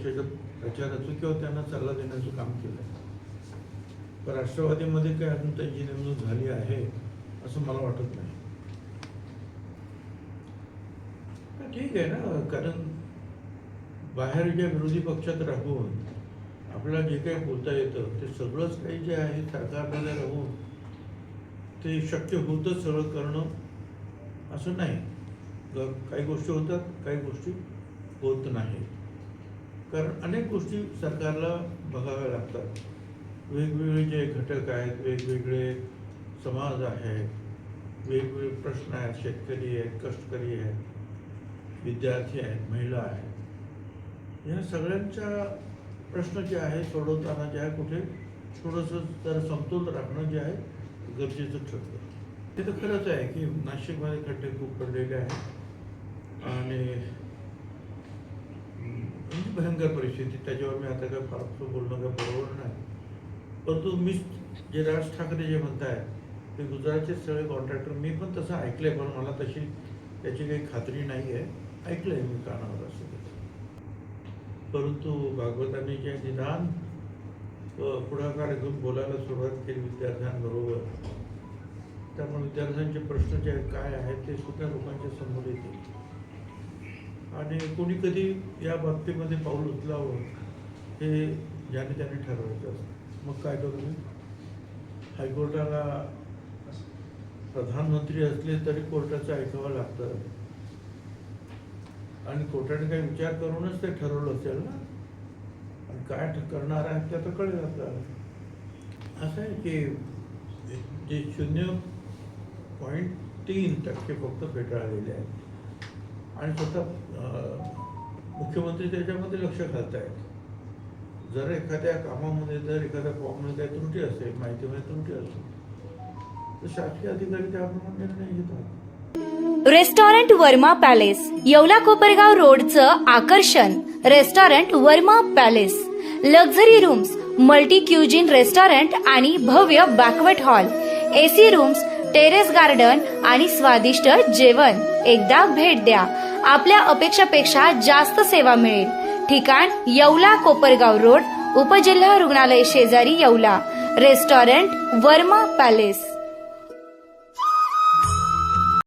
पक्षाच्या प्रचाराचं किंवा त्यांना सल्ला देण्याचं काम केलं. पण राष्ट्रवादीमध्ये काही अजून त्यांची नेमणूक झाली आहे असं मला वाटत नाही. ठीक आहे ना, कारण बाहेर ज्या विरोधी पक्षात राहून आपल्याला जे काही बोलता येतं ते सगळंच काही जे आहे सरकारमध्ये राहून ते शक्य होतं सगळं करणं असं नाही. काही गोष्टी होतात, काही गोष्टी होत नाही. कारण अनेक गोष्टी सरकारला बघाव्या लागतात. वेगवेगळे जे घटक आहेत, वेगवेगळे समाज आहेत, वेगवेगळे प्रश्न आहेत, शेतकरी आहेत, कष्टकरी आहेत, विद्यार्थी आहेत, महिला आहेत, या सगळ्यांचा प्रश्न जे आहे सोडवताना जे आहे कुठे थोडंसं जरा समतोल राखणं जे आहे गरजेचं ठरतं. ते तर खरंच आहे की नाशिकमध्ये खड्डे खूप पडलेले आहेत आणि भयंकर परिस्थिती. त्याच्यावर मी आता काय फारसं बोलणं काय बरोबर नाही. परंतु मी जे राज ठाकरे जे म्हणताय ते गुजरातचे सगळे कॉन्ट्रॅक्टर, मी पण तसं ऐकलंय, पण मला तशी त्याची काही खात्री नाही आहे. ऐकलंय मी कानावर असं. परंतु भागवतांनी जे निदान पुढाकार घेऊन बोलायला सुरुवात केली विद्यार्थ्यांबरोबर, त्यामुळे विद्यार्थ्यांचे प्रश्न जे काय आहेत ते सुद्धा लोकांच्या समोर येतील आणि कोणी कधी या बाबतीमध्ये पाऊल उचलावं हे ज्याने त्याने ठरवायचं असतं. मग काय करू मी? हायकोर्टाला प्रधानमंत्री असले तरी कोर्टाचं ऐकावं लागतं आणि कोर्टाने काही विचार करूनच ते ठरवलं असेल ना. आणि काय करणार आहे ते आता कळेल आपल्याला. असं आहे की जे 0.3% फक्त फेटाळलेले आहेत आणि स्वतः मुख्यमंत्री त्याच्यामध्ये लक्ष घालत आहेत. जर एखाद्या कामामध्ये, जर एखाद्या फॉर्ममध्ये काही त्रुटी असेल, माहितीमध्ये त्रुटी असेल, तर शासकीय अधिकारी त्याप्रमाणे निर्णय घेतात. रेस्टॉरंट वर्मा पॅलेस, येवला कोपरगाव रोडचं आकर्षण. Restaurant Verma palace, luxury rooms, multi cuisine restaurant आणि भव्य banquet hall, AC rooms, terrace garden आणि स्वादिष्ट जेवण. एकदा भेट द्या. आपल्या अपेक्षापेक्षा जास्त सेवा मिळेल. ठिकाण येवला कोपरगाव रोड, उपजिल्हा रुग्णालय शेजारी येवला. Restaurant Verma palace.